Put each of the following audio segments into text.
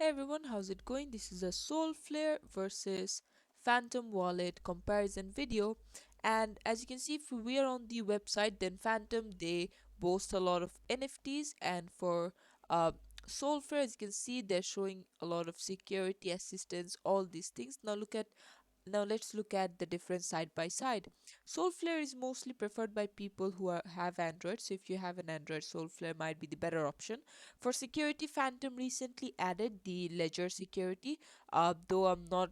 Hey everyone, how's it going? This is a Solflare versus Phantom Wallet comparison video. And as you can see, if we are on the website, then Phantom, they boast a lot of NFTs. And for uh, Solflare, as you can see, they're showing a lot of security assistance, all these things. Now let's look at the difference side by side. Solflare is mostly preferred by people who have Android. So if you have an Android, Solflare might be the better option. For security, Phantom recently added the ledger security, though I'm not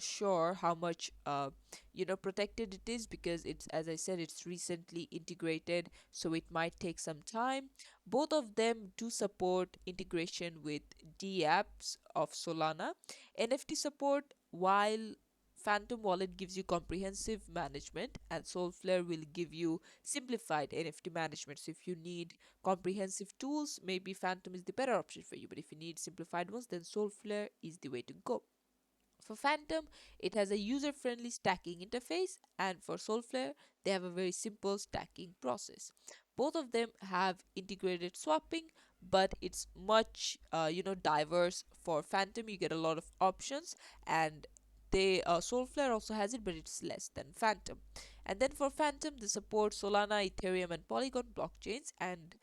sure how much protected it is, because it's, as I said, it's recently integrated, so it might take some time. Both of them do support integration with dApps of Solana. NFT support, while Phantom Wallet gives you comprehensive management and Solflare will give you simplified NFT management. So if you need comprehensive tools, maybe Phantom is the better option for you. But if you need simplified ones, then Solflare is the way to go. For Phantom, it has a user-friendly stacking interface, and for Solflare, they have a very simple stacking process. Both of them have integrated swapping, but it's much diverse. For Phantom, you get a lot of options, and Solflare also has it, but it's less than Phantom. And then for Phantom, they support Solana, Ethereum, and Polygon blockchains, and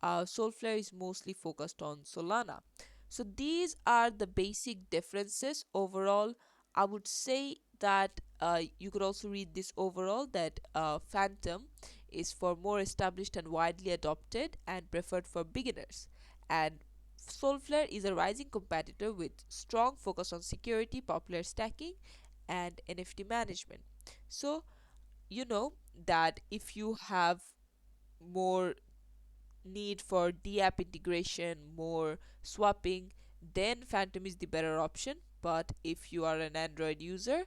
Solflare is mostly focused on Solana. So these are the basic differences. Overall, I would say that you could also read this overall that Phantom is for more established and widely adopted and preferred for beginners. And Solflare is a rising competitor with strong focus on security, popular stacking, and NFT management. So, you know that if you have more need for DApp integration, more swapping, then Phantom is the better option. But if you are an Android user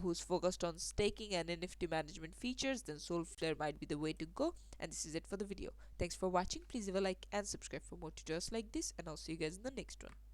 who's focused on staking and NFT management features, then Solflare might be the way to go. And this is it for the video. Thanks for watching. Please leave a like and subscribe for more tutorials like this, and I'll see you guys in the next one.